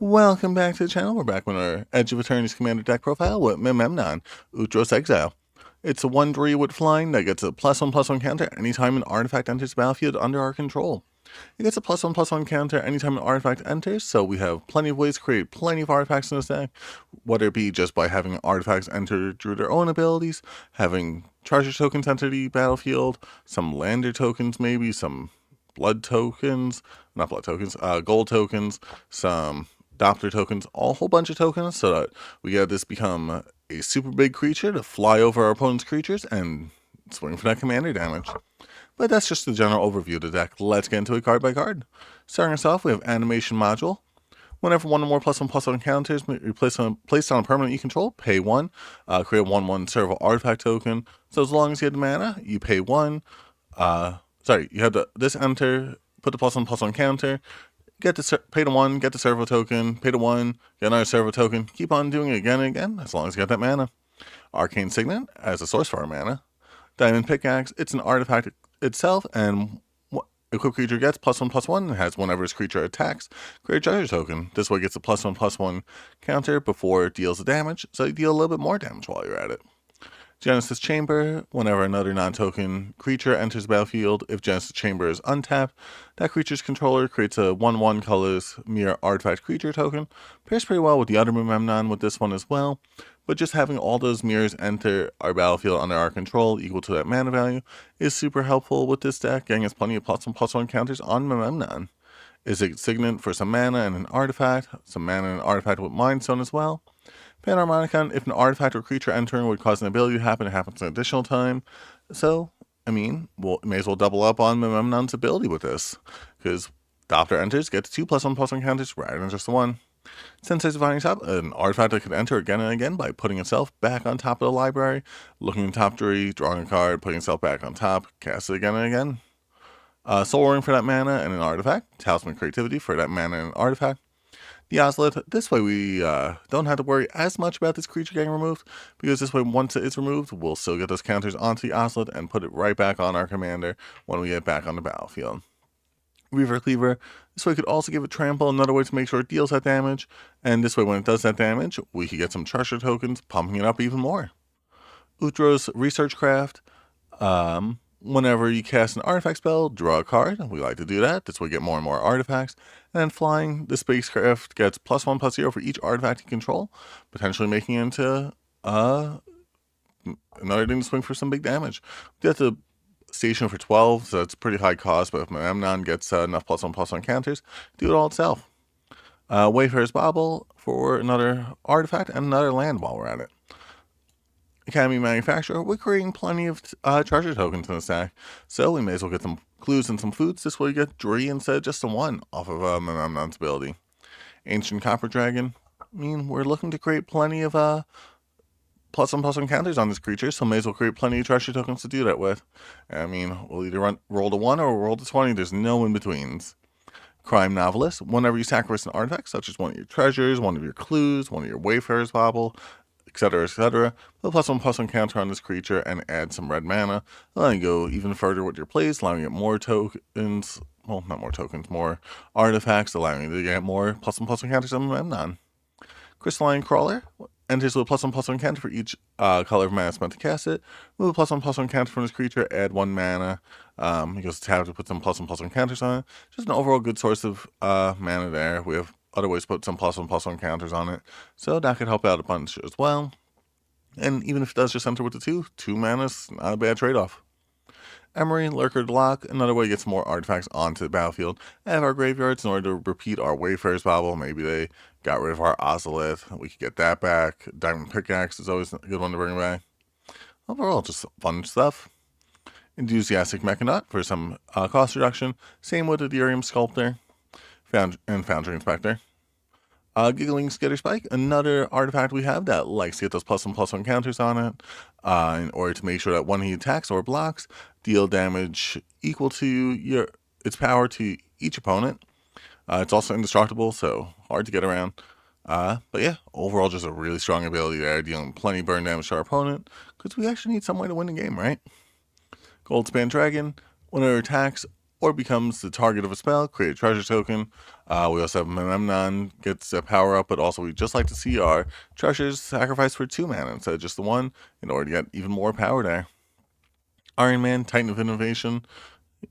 Welcome back to the channel. We're back with our Edge of Eternities Commander deck profile with Memnon, Uthros Exile. It's a 1/3 with flying that gets a +1/+1 counter anytime an artifact enters the battlefield under our control. It gets a +1/+1 counter anytime an artifact enters, so we have plenty of ways to create plenty of artifacts in this deck, whether it be just by having artifacts enter through their own abilities, having treasure tokens enter the battlefield, some lander tokens maybe, some blood tokens, not blood tokens, gold tokens, some Thopter tokens, a whole bunch of tokens, so that we get this become a super big creature to fly over our opponent's creatures and swing for that commander damage. But that's just the general overview of the deck. Let's get into it card by card. Starting us off, we have Animation Module. Whenever one or more +1/+1 counters placed on a permanent you control, pay 1, create a 1/1 servo artifact token. So as long as you have the mana, you pay 1. You have this enter, put the +1/+1 counter, pay the 1, get the servo token, pay the 1, get another servo token, keep on doing it again and again, as long as you got that mana. Arcane Signet as a source for our mana. Diamond Pickaxe, it's an artifact itself, and equipped creature gets +1/+1 and has whenever its creature attacks, create a treasure token. This way it gets a +1/+1 counter before it deals the damage, so you deal a little bit more damage while you're at it. Genesis Chamber, whenever another non-token creature enters the battlefield, if Genesis Chamber is untapped, that creature's controller creates a 1/1 colorless mirror artifact creature token. Pairs pretty well with the other Memnon with this one as well, but just having all those mirrors enter our battlefield under our control equal to that mana value is super helpful with this deck, getting us plenty of +1/+1 counters on Memnon. Is a signet for some mana and an artifact, some mana and an artifact with Mind Stone as well. Panharmonicon, if an artifact or creature entering would cause an ability to happen, it happens an additional time. So, we'll may as well double up on Memnon's ability with this, because Thopter enters, gets 2 +1/+1 counters rather than just the 1. Sensei's Divining Top, an artifact that could enter again and again by putting itself back on top of the library, looking in top 3, drawing a card, putting itself back on top, cast it again and again. Soul Ring for that mana and an artifact, Talisman Creativity for that mana and an artifact. The Ozolith, this way we don't have to worry as much about this creature getting removed, because this way once it is removed, we'll still get those counters onto the Ozolith and put it right back on our commander when we get back on the battlefield. Reaver Cleaver, this way could also give it trample, another way to make sure it deals that damage, and this way when it does that damage, we could get some treasure tokens, pumping it up even more. Uthros Research Craft, whenever you cast an artifact spell, draw a card. We like to do that. This way we get more and more artifacts. And then flying, the spacecraft gets +1/+0 for each artifact you control, potentially making it into another thing to swing for some big damage. You have to station for 12, so it's pretty high cost, but if Memnon gets enough +1/+1 counters, do it all itself. Wayfarer's Bauble for another artifact and another land while we're at it. Academy Manufacturer, we're creating plenty of treasure tokens in the stack, so we may as well get some clues and some foods. This way you get 3 instead of just a 1 off of Memnon's ability. Ancient Copper Dragon, we're looking to create plenty of +1/+1 counters on this creature, so may as well create plenty of treasure tokens to do that with. We'll either roll to 1 or roll to 20, there's no in-betweens. Crime Novelist, whenever you sacrifice an artifact, such as one of your treasures, one of your clues, one of your Wayfarer's Bauble, etc., etc., put a +1/+1 counter on this creature and add some red mana, allowing you to go even further with your plays, allowing you to get more tokens, well, not more tokens, more artifacts, allowing you to get more +1/+1 counters on Memnon. Crystalline Crawler enters with a +1/+1 counter for each color of mana spent to cast it. Move a +1/+1 counter from this creature, add 1 mana. He goes to tap to put some +1/+1 counters on it. Just an overall good source of mana there. We have other ways to put some +1/+1 counters on it, so that could help out a bunch as well. And even if it does just enter with the 2 mana's not a bad trade-off. Emery, Lurker Lock, another way to get some more artifacts onto the battlefield out of our graveyards in order to repeat our Wayfarer's Bauble. Maybe they got rid of our Ozolith, we could get that back. Diamond Pickaxe is always a good one to bring back. Overall, just fun stuff. Enthusiastic Mechanaut for some cost reduction. Same with the Ethereum Sculptor and Foundry Inspector. Giggling Skitterspike, another artifact we have that likes to get those +1/+1 counters on it, in order to make sure that when he attacks or blocks, deal damage equal to its power to each opponent. It's also indestructible, so hard to get around. But yeah, overall just a really strong ability there, dealing plenty of burn damage to our opponent, because we actually need some way to win the game, right? Goldspan Dragon, whenever it attacks, or becomes the target of a spell, create a treasure token. We also have Memnon gets a power up, but also we just like to see our treasures sacrificed for 2 mana instead of just the 1 in order to get even more power there. Iron Man, Titan of Innovation,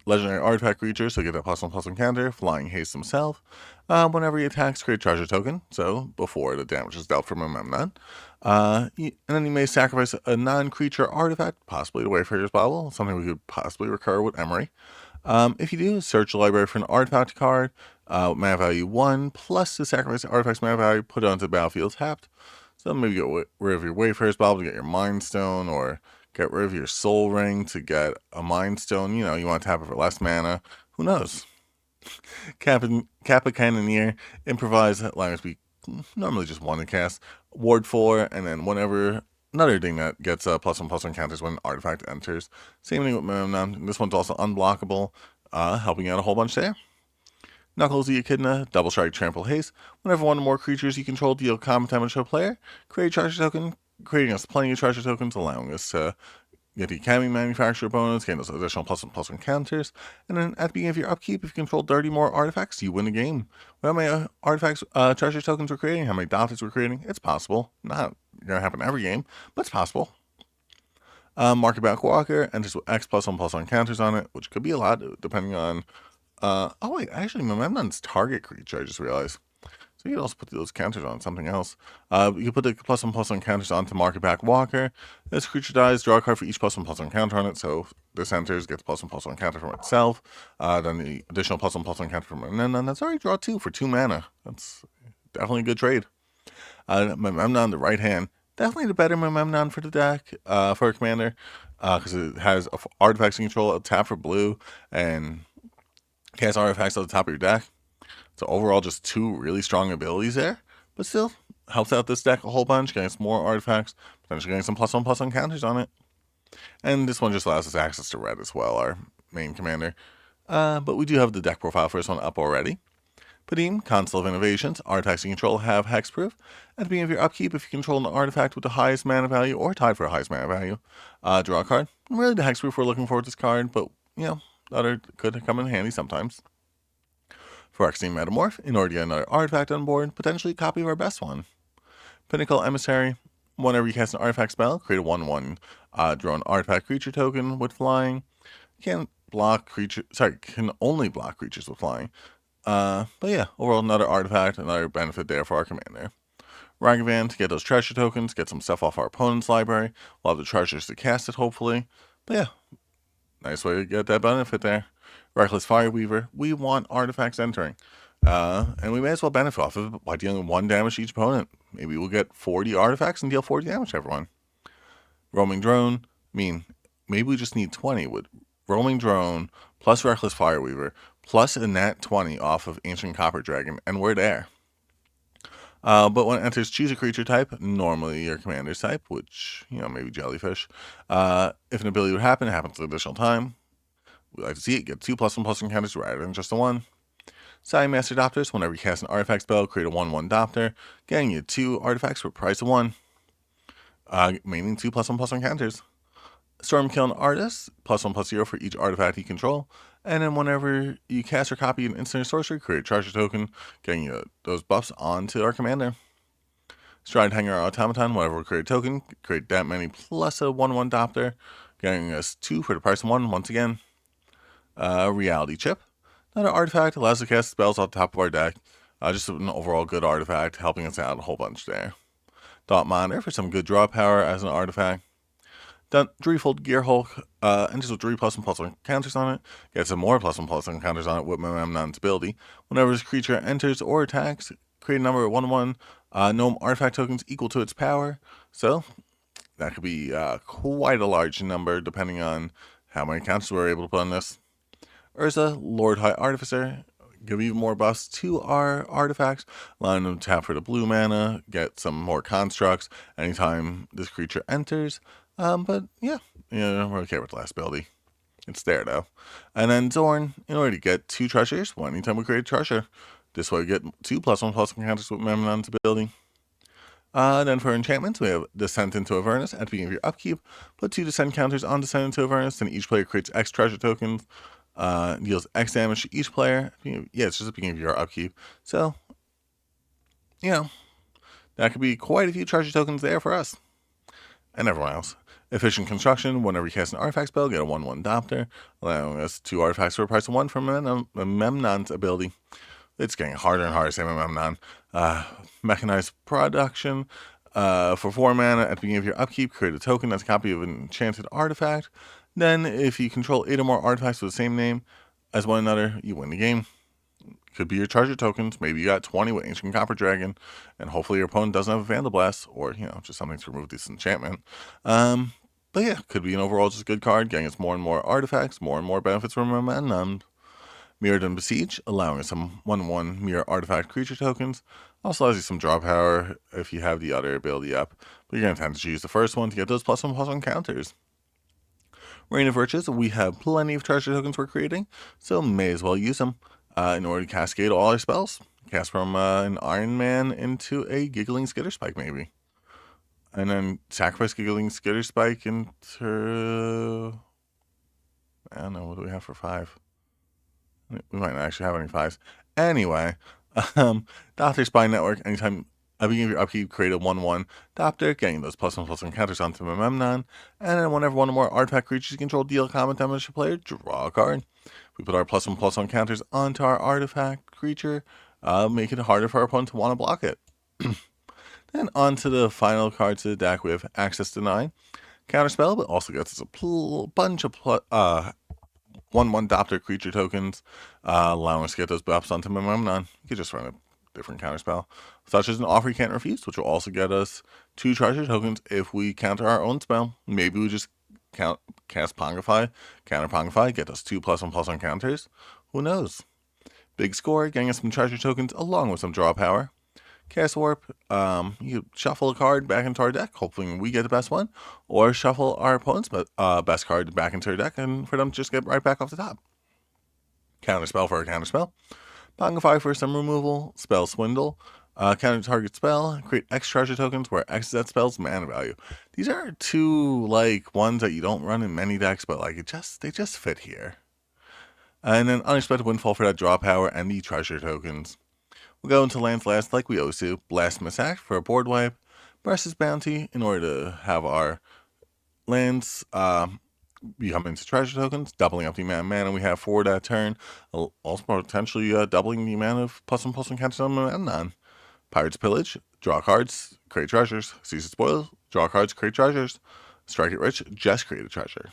legendary artifact creature, so get that +1/+1 counter. Flying Haste himself. Whenever he attacks, create a treasure token, so before the damage is dealt from a Memnon. And then you may sacrifice a non-creature artifact, possibly the Wayfarer's Bauble, something we could possibly recur with Emery. If you do, search the library for an artifact card, mana value 1, plus the sacrifice artifact's mana value, put it onto the battlefield tapped. So maybe get rid of your Wayfarer's Bauble to get your Mind Stone, or get rid of your Soul Ring to get a Mind Stone. You know, you want to tap it for less mana. Who knows? Kappa Cannoneer, improvise, allowing us to be normally just 1 to cast. Ward 4, and then whenever another thing that gets +1/+1 counters when an artifact enters. Same thing with Memnon. This one's also unblockable, helping out a whole bunch there. Knuckles the Echidna, Double Strike, Trample, Haste. Whenever 1 or more creatures you control deal combat damage to a player, create a treasure token, creating us plenty of treasure tokens, allowing us to get the Academy Manufacturer bonus, gain those additional +1/+1 counters, and then at the beginning of your upkeep, if you control 30 more artifacts, you win the game. How many artifacts, treasure tokens we're creating, how many Thopters we're creating, it's possible. Not going to happen every game, but it's possible. Market Back Walker enters with X +1/+1 counters on it, which could be a lot, depending on oh wait, actually Memnon's target creature, I just realized. So you could also put those counters on something else. You could put the +1/+1 counters onto Market Back Walker. This creature dies, draw a card for each +1/+1 counter on it. So this enters, gets +1/+1 counter from itself. Then the additional +1/+1 counter from Memnon. That's already draw 2 for 2 mana. That's definitely a good trade. Memnon on the right hand. Definitely the better Memnon for the deck, for a commander. Because it has artifacts you control, tap for blue, and cast artifacts at the top of your deck. So overall, just 2 really strong abilities there, but still helps out this deck a whole bunch, getting some more artifacts, potentially getting some +1/+1 counters on it. And this one just allows us access to red as well, our main commander. But we do have the deck profile for this one up already. Padim, Console of Innovations, artifacts you control have hexproof. At the beginning of your upkeep, if you control an artifact with the highest mana value or tied for the highest mana value, draw a card. Really, the hexproof we're looking for with this card, but you know, the other could come in handy sometimes. Phyrexian Metamorph, in order to get another artifact on board, potentially a copy of our best one. Pinnacle Emissary, whenever you cast an artifact spell, create a 1/1 draw an artifact creature token with flying. Can only block creatures with flying. But yeah, overall another artifact, another benefit there for our commander. Ragavan, to get those treasure tokens, get some stuff off our opponent's library. We'll have the treasures to cast it, hopefully. But yeah, nice way to get that benefit there. Reckless Fireweaver, we want artifacts entering. And we may as well benefit off of it by dealing 1 damage to each opponent. Maybe we'll get 40 artifacts and deal 40 damage to everyone. Roaming Drone, maybe we just need 20 with Roaming Drone, plus Reckless Fireweaver, plus a nat 20 off of Ancient Copper Dragon, and we're there. But when it enters, choose a creature type, normally your commander's type, which, maybe Jellyfish. If an ability would happen, it happens an additional time. We like to see it get 2 +1/+1 counters rather than just a 1. Scion Master Thopters, whenever you cast an artifact spell, create a 1/1 Thopter, getting you 2 artifacts for the price of 1. Meaning 2 +1/+1 counters. Stormkiln Artist, +1/+0 for each artifact you control. And then whenever you cast or copy an instant or sorcery, create a treasure token, getting you those buffs onto our commander. Stride Hanger Automaton, whenever we create a token, create that many plus a 1/1 Thopter, getting us 2 for the price of 1 once again. Reality Chip, another artifact, allows us to cast spells on top of our deck. Just an overall good artifact, helping us out a whole bunch there. Thought Monitor for some good draw power as an artifact. Threefold Gear Hulk, enters with 3 +1/+1 counters on it, gets some more +1/+1 counters on it with Memnon's ability. Whenever this creature enters or attacks, create a number of 1/1 gnome artifact tokens equal to its power. So that could be quite a large number depending on how many counters we're able to put on this. Urza, Lord High Artificer, give even more buffs to our artifacts, allowing them to tap for the blue mana, get some more constructs anytime this creature enters. But yeah, we're okay with the last ability. It's there though. And then Zorn, in order to get 2 treasures, anytime we create a treasure. This way we get 2 +1/+1 counters with Memnon's ability. Then for enchantments, we have Descent into Avernus. At the beginning of your upkeep, put 2 descent counters on Descent into Avernus, and each player creates X treasure tokens. Deals X damage to each player. Yeah, it's just the beginning of your upkeep. So, that could be quite a few treasure tokens there for us and everyone else. Efficient construction. Whenever you cast an artifact spell, get a 1/1 Thopter, allowing us 2 artifacts for a price of 1 from Memnon's ability. It's getting harder and harder to say Memnon. Mechanized production. For 4 mana, at the beginning of your upkeep, create a token that's a copy of an enchanted artifact. Then, if you control 8 or more artifacts with the same name as one another, you win the game. Could be your treasure tokens. Maybe you got 20 with Ancient Copper Dragon, and hopefully your opponent doesn't have a Vandal Blast, or, just something to remove this enchantment. But yeah, could be an overall just good card, getting us more and more artifacts, more and more benefits from Memnon. Mirrored and Besiege, allowing us some 1/1 mirror artifact creature tokens. Also allows you some draw power if you have the other ability up, but you're going to tend to use the first one to get those +1/+1 counters. Reign of Riches, we have plenty of treasure tokens we're creating, so may as well use them in order to cascade all our spells. Cast from an Iron Man into a Giggling Skitter Spike, maybe. And then sacrifice Giggling Skitter Spike into... I don't know, what do we have for 5? We might not actually have any 5s. Anyway, Thopter Spy Network, anytime at the beginning of your upkeep, create a 1/1 Thopter, getting those +1/+1 counters onto Memnon, and then whenever one or more artifact creatures you control deal combat damage to player, draw a card. We put our +1/+1 counters onto our artifact creature, make it harder for our opponent to want to block it. Then on to the final cards of the deck, we have Access Deny, Counterspell, but also gets us a bunch of 1/1 Thopter creature tokens, allowing us to get those buffs onto Memnon. You could just run a different counterspell, such as an Offer You Can't Refuse, which will also get us 2 treasure tokens if we counter our own spell. Maybe we just cast Pongify, counter Pongify, get us 2 +1/+1 counters. Who knows? Big Score, getting us some treasure tokens along with some draw power. Cast Warp, you shuffle a card back into our deck, hoping we get the best one, or shuffle our opponent's best card back into our deck, and for them to just get right back off the top. Counterspell for a counterspell. Pongify for some removal. Spell Swindle. Counter target spell. Create X treasure tokens where X is that spell's mana value. These are 2 ones that you don't run in many decks, but they just fit here. And then Unexpected Windfall for that draw power and the treasure tokens. We'll go into lands last like we always do. Blasphemous Act for a board wipe. Bress's Bounty in order to have our lands become into treasure tokens, doubling up the amount of mana we have for that turn. Also potentially doubling the amount of +1/+1 counters on Memnon. Pirate's Pillage, draw cards, create treasures. Seize the Spoils, draw cards, create treasures. Strike It Rich, just create a treasure.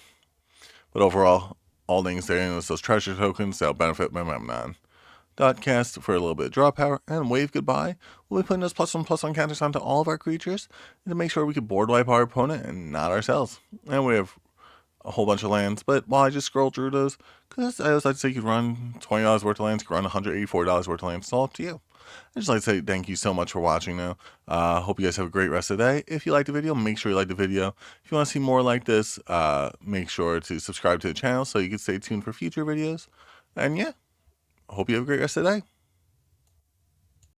But overall, all things there is those treasure tokens that'll benefit Memnon. Cast for a little bit of draw power, and Wave Goodbye. We'll be putting those +1/+1 counters onto all of our creatures to make sure we can board wipe our opponent and not ourselves. And we have a whole bunch of lands, but while I just scroll through those, because I always like to say you could run $20 worth of lands, you could run $184 worth of lands, it's all up to you. I just like to say thank you so much for watching now. Hope you guys have a great rest of the day. If you like the video, make sure you like the video. If you want to see more like this, make sure to subscribe to the channel so you can stay tuned for future videos. And yeah, I hope you have a great rest of the day.